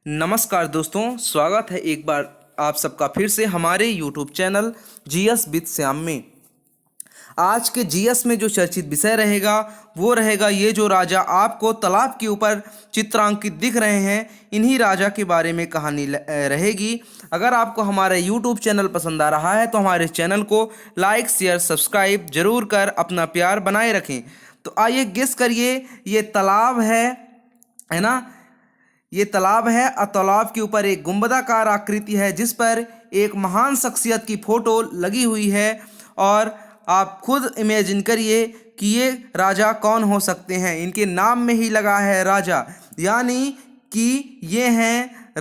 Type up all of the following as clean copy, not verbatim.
नमस्कार दोस्तों, स्वागत है एक बार आप सबका फिर से हमारे YouTube channel GS with Shyam में। आज के जीएस में जो चर्चित विषय रहेगा वो रहेगा ये जो राजा आपको तालाब के ऊपर चित्रांकित दिख रहे हैं, इन्हीं राजा के बारे में कहानी रहेगी। अगर आपको हमारा YouTube चैनल पसंद आ रहा है तो हमारे चैनल को लाइक शेयर सब्सक्राइब जरूर कर अपना प्यार बनाए रखें। तो आइए गेस करिए, ये तालाब है ना। ये तालाब है और तालाब के ऊपर एक गुंबदाकार आकृति है जिस पर एक महान शख्सियत की फोटो लगी हुई है। और आप खुद इमेजिन करिए कि ये राजा कौन हो सकते हैं। इनके नाम में ही लगा है राजा, यानी कि ये हैं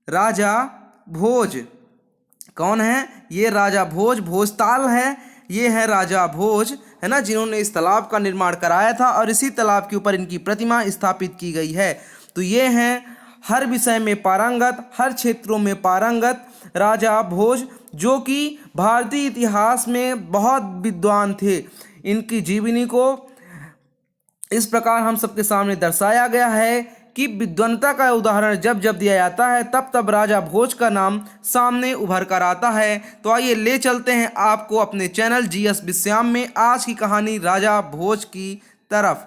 राजा भोज। कौन है ये? राजा भोज। भोजताल है, ये है राजा भोज, है ना, जिन्होंने इस तालाब का निर्माण कराया था और इसी तालाब के ऊपर इनकी प्रतिमा स्थापित की गई है। तो ये हैं हर विषय में पारंगत, हर क्षेत्रों में पारंगत राजा भोज, जो कि भारतीय इतिहास में बहुत विद्वान थे। इनकी जीवनी को इस प्रकार हम सबके सामने दर्शाया गया है कि विद्वता का उदाहरण जब जब दिया जाता है तब तब राजा भोज का नाम सामने उभर कर आता है। तो आइए ले चलते हैं आपको अपने चैनल जीएस विद श्याम में आज की कहानी राजा भोज की तरफ।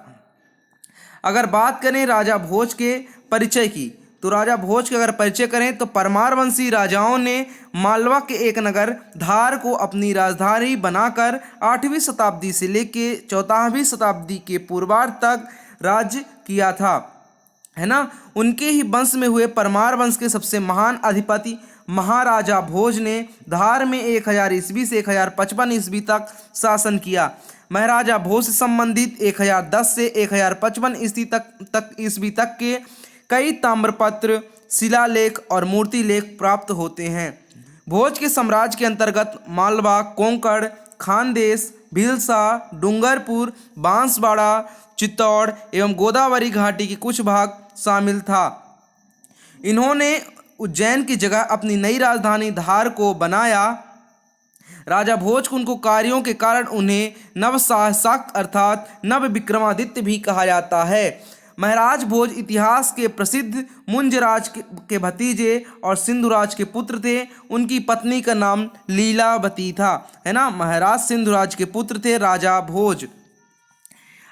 अगर बात करें राजा भोज के परिचय की, तो राजा भोज के अगर परिचय करें तो परमार वंशी राजाओं ने मालवा के एक नगर धार को अपनी राजधानी बनाकर 8वीं शताब्दी से लेकर 14वीं शताब्दी के पूर्वार्ध तक राज्य किया था, है ना। उनके ही वंश में हुए परमार वंश के सबसे महान अधिपति महाराजा भोज ने धार में 1000 ईस्वी से 1055 ईस्वी तक शासन किया। महाराजा भोज से संबंधित 1010 से 1055 ईस्वी तक के कई ताम्रपत्र, शिलालेख और मूर्ति लेख प्राप्त होते हैं। भोज के साम्राज्य के अंतर्गत मालवा, कोंकण, खानदेश, भिलसा, डूंगरपुर, बांसवाड़ा, चित्तौड़ एवं गोदावरी घाटी के कुछ भाग शामिल था। इन्होंने उज्जैन की जगह अपनी नई राजधानी धार को बनाया। राजा भोज को उनको कार्यों के कारण उन्हें नवशासक अर्थात नव विक्रमादित्य भी कहा जाता है। महाराज भोज इतिहास के प्रसिद्ध मुंजराज के भतीजे और सिंधुराज के पुत्र थे। उनकी पत्नी का नाम लीलावती था, है ना। महाराज सिंधुराज के पुत्र थे राजा भोज।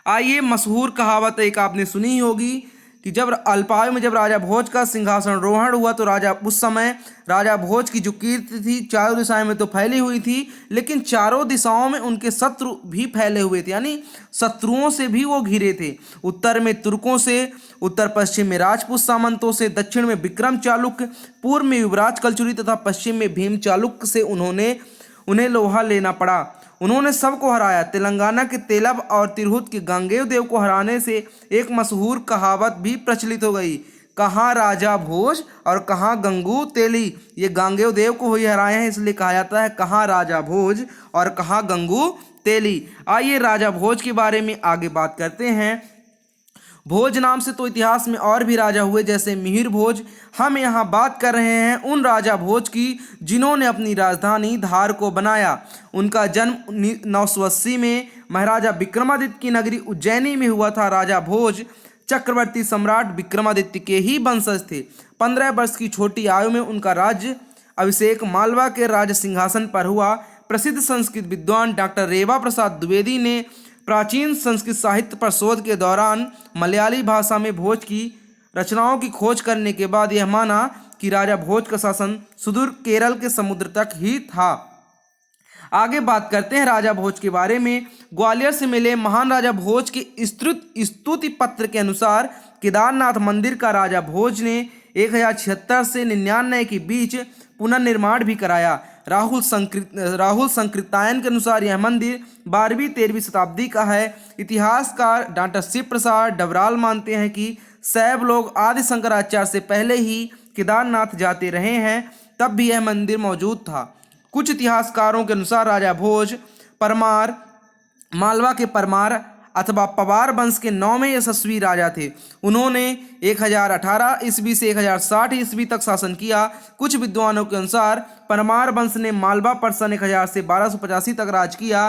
आइए, मशहूर कहावत एक आपने सुनी होगी कि जब अल्पायु में जब राजा भोज का सिंहासनारोहण हुआ तो उस समय राजा भोज की जो कीर्ति थी चारों दिशाओं में तो फैली हुई थी, लेकिन चारों दिशाओं में उनके शत्रु भी फैले हुए थे, यानी शत्रुओं से भी वो घिरे थे। उत्तर में तुर्कों से, उत्तर पश्चिम में राजपूत सामंतों से, दक्षिण में विक्रम चालुक्य, पूर्व में युवराज कलचुरी तथा पश्चिम में भीम चालुक्य से उन्हें लोहा लेना पड़ा। उन्होंने सबको हराया। तेलंगाना के तेलब और तिरहुत के गांगेय देव को हराने से एक मशहूर कहावत भी प्रचलित हो गई, कहाँ राजा भोज और कहाँ गंगू तेली। ये गांगेय देव को ही हराए हैं, इसलिए कहा जाता है कहाँ राजा भोज और कहाँ गंगू तेली। आइए राजा भोज के बारे में आगे बात करते हैं। भोज नाम से तो इतिहास में और भी राजा हुए, जैसे मिहिर भोज। हम यहाँ बात कर रहे हैं उन राजा भोज की जिन्होंने अपनी राजधानी धार को बनाया। उनका जन्म 980 में महाराजा विक्रमादित्य की नगरी उज्जैनी में हुआ था। राजा भोज चक्रवर्ती सम्राट विक्रमादित्य के ही वंशज थे। 15 वर्ष की छोटी आयु में उनका राज्य अभिषेक मालवा के राज सिंहासन पर हुआ। प्रसिद्ध संस्कृत विद्वान डॉक्टर रेवा प्रसाद द्विवेदी ने प्राचीन संस्कृत साहित्य पर शोध के दौरान मलयाली भाषा में भोज की रचनाओं की खोज करने के बाद यह माना कि राजा भोज का शासन सुदूर केरल के समुद्र तक ही था। आगे बात करते हैं राजा भोज के बारे में। ग्वालियर से मिले महान राजा भोज के स्तुति पत्र के अनुसार केदारनाथ मंदिर का राजा भोज ने 1076 से 99 के बीच पुनर्निर्माण भी कराया। राहुल संकृतायन के अनुसार यह मंदिर 12वीं-13वीं शताब्दी का है। इतिहासकार डॉक्टर शिव प्रसाद डबराल मानते हैं कि शैव लोग आदि शंकराचार्य से पहले ही केदारनाथ जाते रहे हैं, तब भी यह मंदिर मौजूद था। कुछ इतिहासकारों के अनुसार राजा भोज परमार, मालवा के परमार अथवा पवार वंश के 9वें यशस्वी राजा थे। उन्होंने 1018 ईस्वी से 1060 ईस्वी तक शासन किया। कुछ विद्वानों के अनुसार परमार वंश ने मालवा पर सन 1000 से 1285 तक राज किया।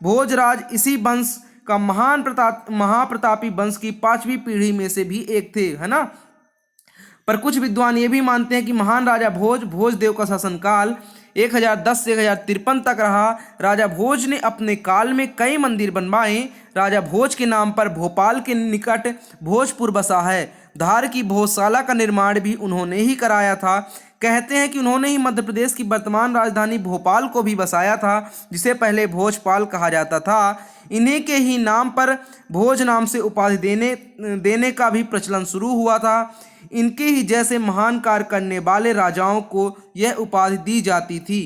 भोजराज इसी वंश का महाप्रतापी वंश की 5वीं पीढ़ी में से भी एक थे, है ना। पर कुछ विद्वान ये भी मानते हैं कि महान राजा भोजदेव का शासनकाल 1010 से 1053 तक रहा। राजा भोज ने अपने काल में कई मंदिर बनवाए। राजा भोज के नाम पर भोपाल के निकट भोजपुर बसा है। धार की भोजशाला का निर्माण भी उन्होंने ही कराया था। कहते हैं कि उन्होंने ही मध्य प्रदेश की वर्तमान राजधानी भोपाल को भी बसाया था, जिसे पहले भोजपाल कहा जाता था। इन्हीं के ही नाम पर भोज नाम से उपाधि देने का भी प्रचलन शुरू हुआ था। इनके ही जैसे महान कार्य करने वाले राजाओं को यह उपाधि दी जाती थी।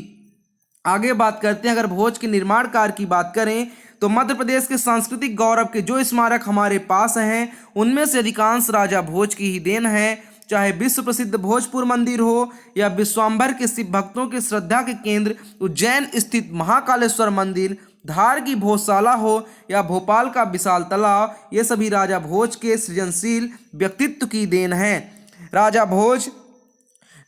आगे बात करते हैं, अगर भोज के निर्माण कार्य की बात करें तो मध्य प्रदेश के सांस्कृतिक गौरव के जो स्मारक हमारे पास हैं उनमें से अधिकांश राजा भोज की ही देन है। चाहे विश्व प्रसिद्ध भोजपुर मंदिर हो या विश्वाम्भर के शिव भक्तों के श्रद्धा के केंद्र उज्जैन स्थित महाकालेश्वर मंदिर, धार की भोजशाला हो या भोपाल का विशाल तालाब, ये सभी राजा भोज के सृजनशील व्यक्तित्व की देन है। राजा भोज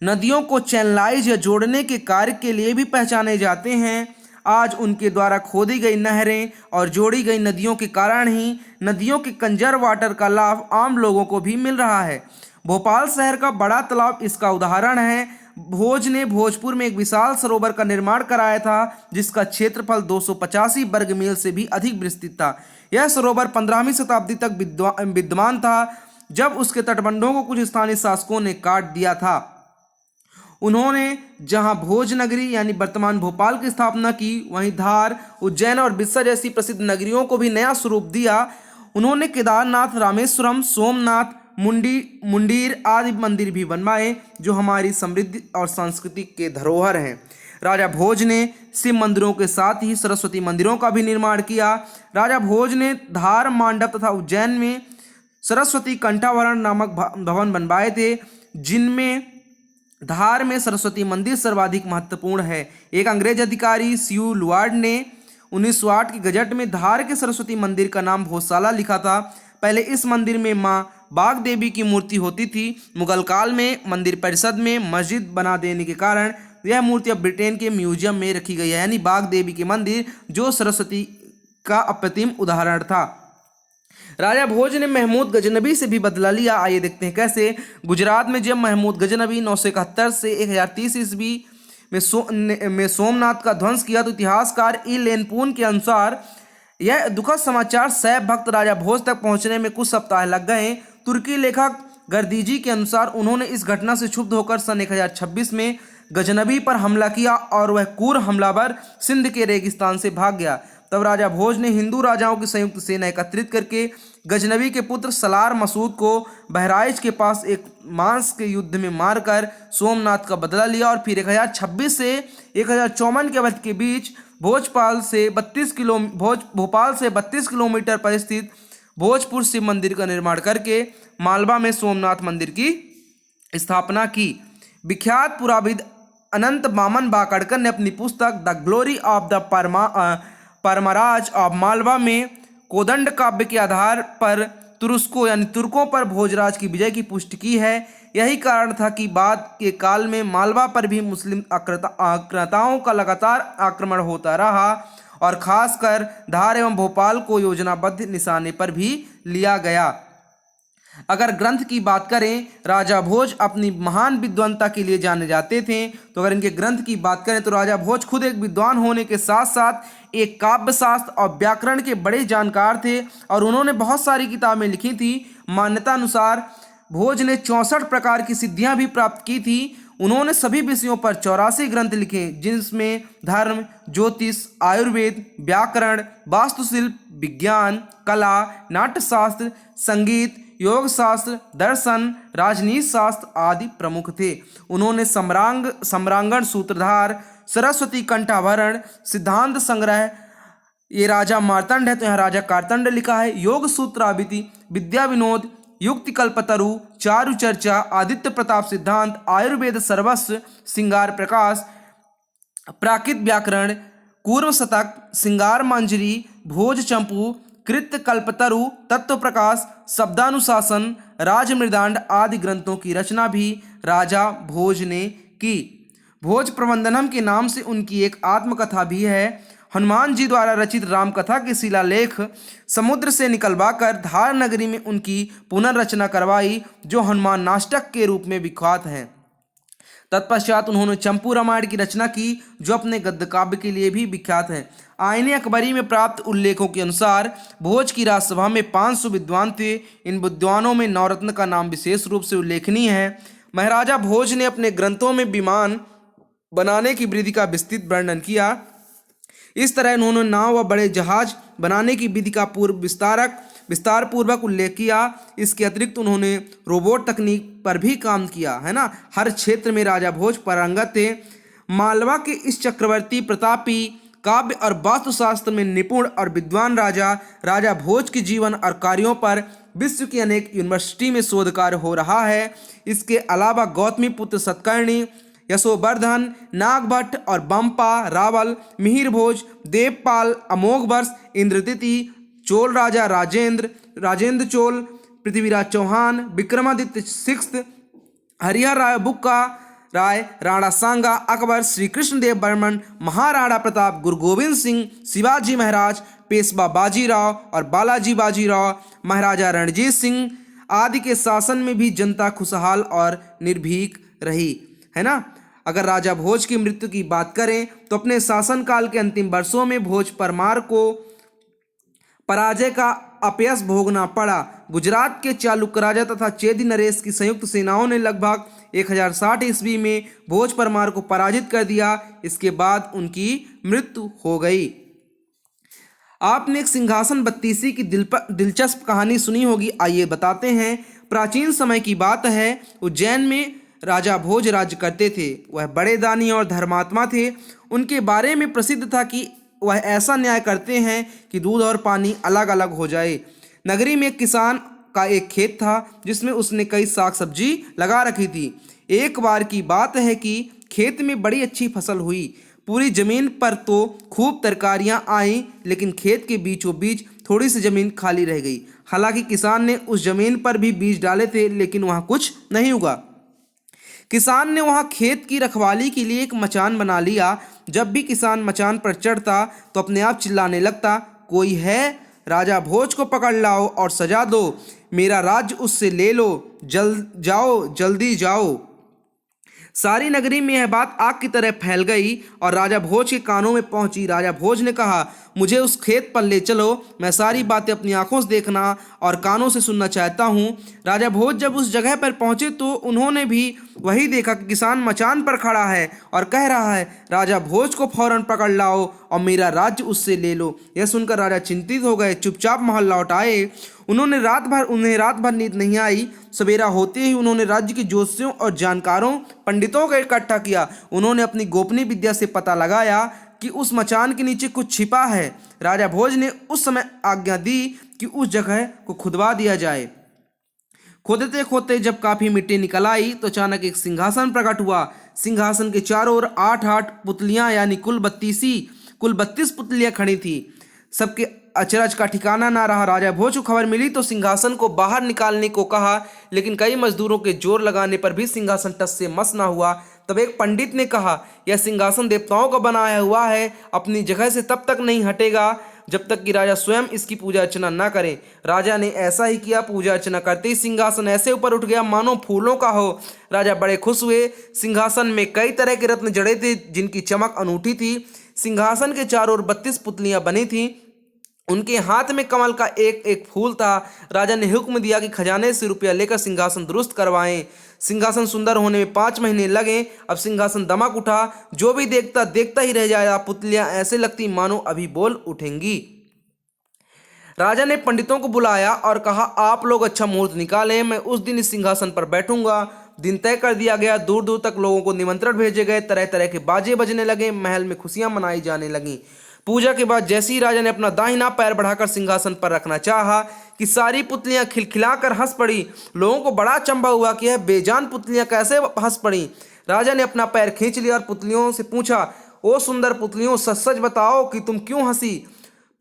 नदियों को चैनलाइज या जोड़ने के कार्य के लिए भी पहचाने जाते हैं। आज उनके द्वारा खोदी गई नहरें और जोड़ी गई नदियों के कारण ही नदियों के कंजर्व वाटर का लाभ आम लोगों को भी मिल रहा है। भोपाल शहर का बड़ा तालाब इसका उदाहरण है। भोज ने भोजपुर में एक विशाल सरोवर का निर्माण कराया था, जिसका क्षेत्रफल 285 वर्ग मील से भी अधिक विस्तृत था। यह सरोवर 15वीं शताब्दी तक विद्यमान था, जब उसके तटबंधों को कुछ स्थानीय शासकों ने काट दिया था। उन्होंने जहां भोज नगरी यानी वर्तमान भोपाल की स्थापना की, वहीं धार, उज्जैन और बिस्सा जैसी प्रसिद्ध नगरियों को भी नया स्वरूप दिया। उन्होंने केदारनाथ, रामेश्वरम, सोमनाथ, मुंडीर आदि मंदिर भी बनवाए, जो हमारी समृद्धि और संस्कृति के धरोहर हैं। राजा भोज ने शिव मंदिरों के साथ ही सरस्वती मंदिरों का भी निर्माण किया। राजा भोज ने धार, मांडव तथा उज्जैन में सरस्वती कंठाभरण नामक भवन बनवाए थे, जिनमें धार में सरस्वती मंदिर सर्वाधिक महत्वपूर्ण है। एक अंग्रेज अधिकारी सीयू लुआर्ड ने 1908 के गजट में धार के सरस्वती मंदिर का नाम भोजशाला लिखा था। पहले इस मंदिर में मां बाग देवी की मूर्ति होती थी। मुगल काल में मंदिर परिषद में मस्जिद बना देने के कारण यह मूर्ति अब ब्रिटेन के म्यूजियम में रखी गई है, यानी बाग देवी के मंदिर, जो सरस्वती का अप्रतिम उदाहरण था। राजा भोज ने महमूद गजनबी से भी बदला लिया। आइए देखते हैं कैसे। गुजरात में जब महमूद गजनबी 971 से 1030 ईस्वी में सोमनाथ का ध्वंस किया, तो इतिहासकार ई लेनपून के अनुसार यह दुखद समाचार सैफ भक्त राजा भोज तक पहुंचने में कुछ सप्ताह लग गए। तुर्की लेखक गर्दीजी के अनुसार उन्होंने इस घटना से क्षुब्ध होकर सन 1026 में गजनबी पर हमला किया और वह क्रूर हमलावर सिंध के रेगिस्तान से भाग गया। तब राजा भोज ने हिंदू राजाओं की संयुक्त सेना एकत्रित करके गजनबी के पुत्र सलार मसूद को बहराइच के पास एक मांस के युद्ध में मारकर सोमनाथ का बदला लिया, और फिर 1026 से 1054 के अवधि के बीच भोपाल से 32 किलोमीटर पर स्थित भोजपुर शिव मंदिर का निर्माण करके मालवा में सोमनाथ मंदिर की स्थापना की। विख्यात पुराविद अनंत बामन बाकड़कर ने अपनी पुस्तक the glory of the Paramraj of Malwa में कोदंड काव्य के आधार पर तुरुस्कों यानी तुर्कों पर भोजराज की विजय की पुष्टि की है। यही कारण था कि बाद के काल में मालवा पर भी मुस्लिम आक्रांताओं का लगातार आक्रमण होता रहा, और खासकर धार एवं भोपाल को योजनाबद्ध निशाने पर भी लिया गया। अगर ग्रंथ की बात करें, राजा भोज अपनी महान विद्वता के लिए जाने जाते थे। तो अगर इनके ग्रंथ की बात करें तो राजा भोज खुद एक विद्वान होने के साथ साथ एक काव्य शास्त्र और व्याकरण के बड़े जानकार थे, और उन्होंने बहुत सारी किताबें लिखी थी। मान्यता अनुसार भोज ने 64 प्रकार की सिद्धियां भी प्राप्त की थी। उन्होंने सभी विषयों पर 84 ग्रंथ लिखे, जिसमें धर्म, ज्योतिष, आयुर्वेद, व्याकरण, वास्तुशिल्प, विज्ञान, कला, नाट्यशास्त्र, संगीत, योग शास्त्र, दर्शन, राजनीति शास्त्र आदि प्रमुख थे। उन्होंने सम्रांगण, सूत्रधार, सरस्वती कंठाभरण, सिद्धांत संग्रह, ये राजा मार्तंड है तो यहाँ राजा कार्तंड लिखा है, योग सूत्रावृति, विद्या विनोद, युक्ति कल्पतरु, चारु चर्चा, आदित्य प्रताप सिद्धांत, आयुर्वेद सर्वस्व, श्रृंगार प्रकाश, प्राकृत व्याकरण, कूर्म शतक, श्रृंगार मंजरी, भोज चंपू, कृत कल्पतरु, तत्व प्रकाश, शब्दानुशासन, राज मृदांड आदि ग्रंथों की रचना भी राजा भोज ने की। भोज प्रबंधनम के नाम से उनकी एक आत्मकथा भी है। हनुमान जी द्वारा रचित रामकथा के शिलालेख समुद्र से निकलवाकर धार नगरी में उनकी पुनर्रचना करवाई, जो हनुमान नाष्टक के रूप में विख्यात हैं। तत्पश्चात उन्होंने चंपू रामायण की रचना की, जो अपने गद्य काव्य के लिए भी विख्यात है। आईने अकबरी में प्राप्त उल्लेखों के अनुसार भोज की राजसभा में 500 विद्वान थे। इन विद्वानों में नवरत्न का नाम विशेष रूप से उल्लेखनीय है। महाराजा भोज ने अपने ग्रंथों में विमान बनाने की विधि का विस्तृत वर्णन किया। इस तरह उन्होंने नाव व बड़े जहाज बनाने की विधि का विस्तार पूर्वक उल्लेख किया। इसके अतिरिक्त उन्होंने रोबोट तकनीक पर भी काम किया, है ना। हर क्षेत्र में राजा भोज पारंगत थे। मालवा के इस चक्रवर्ती प्रतापी काव्य और वास्तुशास्त्र में निपुण और विद्वान राजा भोज के जीवन और कार्यों पर विश्व की अनेक यूनिवर्सिटी में शोध कार्य हो रहा है। इसके अलावा गौतमी पुत्र सतकर्णी, यशोवर्धन, नागभट्ट और बम्पा, रावल, मिहिर भोज, देवपाल, अमोघ वर्ष, इंद्रतिथि, चोल राजा राजेंद्र चोल, पृथ्वीराज चौहान, विक्रमादित्य सिक्स्थ, हरिहर राय बुक्का राय, राणा सांगा, अकबर, श्री कृष्णदेव बर्मन, महाराणा प्रताप, गुरु गोविंद सिंह, शिवाजी महाराज, पेशवा बाजीराव और बालाजी बाजीराव, महाराजा रणजीत सिंह आदि के शासन में भी जनता खुशहाल और निर्भीक रही, है ना। अगर राजा भोज की मृत्यु की बात करें तो अपने शासनकाल के अंतिम वर्षों में भोज परमार को पराजय का अपयश भोगना पड़ा। गुजरात के चालुक्य राजा तथा चेदी नरेश की संयुक्त सेनाओं ने लगभग 1060 ईस्वी में भोज परमार को पराजित कर दिया। इसके बाद उनकी मृत्यु हो गई। आपने एक सिंहासन बत्तीसी की दिलचस्प कहानी सुनी होगी, आइए बताते हैं। प्राचीन समय की बात है, उज्जैन में राजा भोज राज्य करते थे। वह बड़े दानी और धर्मात्मा थे। उनके बारे में प्रसिद्ध था कि वह ऐसा न्याय करते हैं कि दूध और पानी अलग अलग हो जाए। नगरी में एक किसान का एक खेत था जिसमें उसने कई साग सब्जी लगा रखी थी। एक बार की बात है कि खेत में बड़ी अच्छी फसल हुई। पूरी जमीन पर तो खूब तरकारियां आईं, लेकिन खेत के बीचों बीच थोड़ी सी जमीन खाली रह गई। हालांकि किसान ने उस जमीन पर भी बीज डाले थे, लेकिन वहां कुछ नहीं उगा। किसान ने वहां खेत की रखवाली के लिए एक मचान बना लिया। जब भी किसान मचान पर चढ़ता तो अपने आप चिल्लाने लगता, कोई है? राजा भोज को पकड़ लाओ और सजा दो, मेरा राज्य उससे ले लो, जल्दी जाओ। सारी नगरी में यह बात आग की तरह फैल गई और राजा भोज के कानों में पहुंची। राजा भोज ने कहा, मुझे उस खेत पर ले चलो, मैं सारी बातें अपनी आंखों से देखना और कानों से सुनना चाहता हूं। राजा भोज जब उस जगह पर पहुंचे तो उन्होंने भी वही देखा कि किसान मचान पर खड़ा है और कह रहा है, राजा भोज को फौरन पकड़ लाओ और मेरा राज्य उससे ले लो। यह सुनकर राजा चिंतित हो गए, चुपचाप महल लौट आए। उन्हें रात भर नींद नहीं आई। सवेरा होते ही उन्होंने राज्य के ज्योतिषियों और जानकारों पंडितों को इकट्ठा किया। उन्होंने अपनी गोपनीय विद्या से पता लगाया कि उस मचान के नीचे कुछ छिपा है। राजा भोज ने उस समय आज्ञा दी कि उस जगह को खुदवा दिया जाए। खोदते खोदते जब काफी मिट्टी निकल आई तो अचानक एक सिंहासन प्रकट हुआ। सिंहासन के चारों ओर 8 पुतलियां यानी कुल 32 पुतलियां खड़ी थी। सबके अचरज का ठिकाना ना रहा। राजा भोज को खबर मिली तो सिंहासन को बाहर निकालने को कहा, लेकिन कई मजदूरों के जोर लगाने पर भी सिंहासन टस से मस ना हुआ। तब एक पंडित ने कहा, यह सिंहासन देवताओं का बनाया हुआ है, अपनी जगह से तब तक नहीं हटेगा जब तक कि राजा स्वयं इसकी पूजा अर्चना ना करें। राजा ने ऐसा ही किया। पूजा अर्चना करते ही सिंहासन ऐसे ऊपर उठ गया मानो फूलों का हो। राजा बड़े खुश हुए। सिंहासन में कई तरह के रत्न जड़े थे जिनकी चमक अनूठी थी। सिंहासन के चारों ओर 32 पुतलियां बनी थीं। उनके हाथ में कमल का एक एक फूल था। राजा ने हुक्म दिया कि खजाने से रुपया लेकर सिंहासन दुरुस्त करवाएं। सिंहासन सुंदर होने में 5 महीने लगे। अब सिंहासन दमक उठा। जो भी देखता ही रह जाएगा। पुतलियां ऐसे लगती मानो अभी बोल उठेंगी। राजा ने पंडितों को बुलाया और कहा, आप लोग अच्छा मुहूर्त निकालें, मैं उस दिन इस सिंहासन पर बैठूंगा। दिन तय कर दिया गया। दूर दूर तक लोगों को निमंत्रण भेजे गए। तरह तरह के बाजे बजने लगे। महल में खुशियां मनाई जाने लगीं। पूजा के बाद जैसे ही राजा ने अपना दाहिना पैर बढ़ाकर सिंहासन पर रखना चाहा कि सारी पुतलियां खिलखिलाकर हंस पड़ी। लोगों को बड़ा अचंभा हुआ कि यह बेजान पुतलियां कैसे हंस पड़ी। राजा ने अपना पैर खींच लिया और पुतलियों से पूछा, ओ सुंदर पुतलियों, सच सच बताओ कि तुम क्यों हंसी।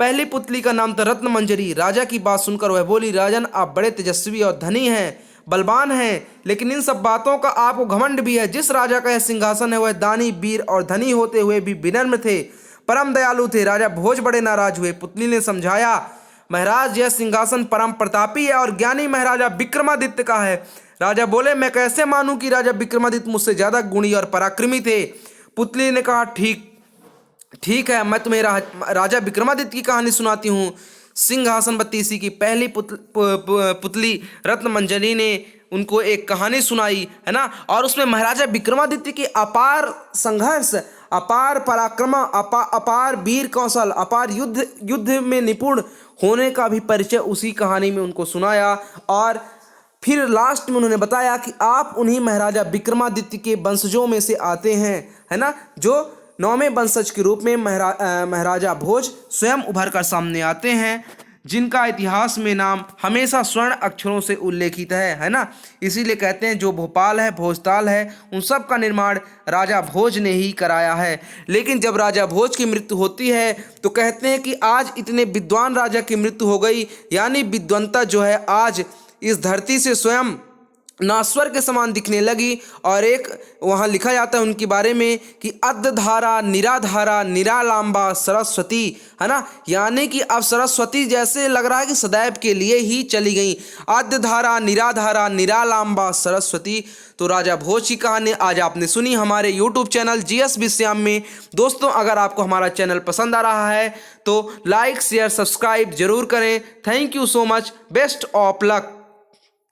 पहली पुतली का नाम था रत्न मंजरी। राजा की बात सुनकर वह बोली, राजन, आप बड़े तेजस्वी और धनी हैं, बलवान हैं, लेकिन इन सब बातों का आपको घमंड भी है। जिस राजा का यह सिंहासन है वह दानी, वीर और धनी होते हुए भी विनम्र थे। परम दयालु थे। राजा भोज बड़े नाराज हुए। पुतली ने समझाया, महाराज यह सिंहासन परम प्रतापी है और ज्ञानी महाराजा विक्रमादित्य का है। राजा बोले, मैं कैसे मानूं कि राजा विक्रमादित्य मुझसे ज्यादा गुणी और पराक्रमी थे। पुतली ने कहा, ठीक है, मैं तुम्हें राजा विक्रमादित्य की कहानी सुनाती हूँ। सिंहासन बत्तीसी की पहली पुतली रत्नमंजरी ने उनको एक कहानी सुनाई, है ना, और उसमें महाराजा विक्रमादित्य की अपार संघर्ष, अपार पराक्रम, अपार वीर कौशल, अपार युद्ध में निपुण होने का भी परिचय उसी कहानी में उनको सुनाया। और फिर लास्ट में उन्होंने बताया कि आप उन्हीं महाराजा विक्रमादित्य के वंशजों में से आते हैं, है ना, जो 9वें वंशज के रूप में महाराजा भोज स्वयं उभर कर सामने आते हैं, जिनका इतिहास में नाम हमेशा स्वर्ण अक्षरों से उल्लेखित है ना। इसीलिए कहते हैं जो भोपाल है, भोजताल है, उन सब का निर्माण राजा भोज ने ही कराया है। लेकिन जब राजा भोज की मृत्यु होती है तो कहते हैं कि आज इतने विद्वान राजा की मृत्यु हो गई, यानी विद्वंता जो है आज इस धरती से स्वयं नास्वर के समान दिखने लगी। और एक वहाँ लिखा जाता है उनके बारे में कि अद्धारा निराधारा निरालांबा सरस्वती, है ना, यानी कि अब सरस्वती जैसे लग रहा है कि सदैव के लिए ही चली गई। अद्धारा निराधारा निरालांबा सरस्वती। तो राजा भोज की कहानी आज आपने सुनी हमारे YouTube चैनल GS विश्याम में। दोस्तों, अगर आपको हमारा चैनल पसंद आ रहा है तो लाइक शेयर सब्सक्राइब जरूर करें। Thank you so much. Best of luck.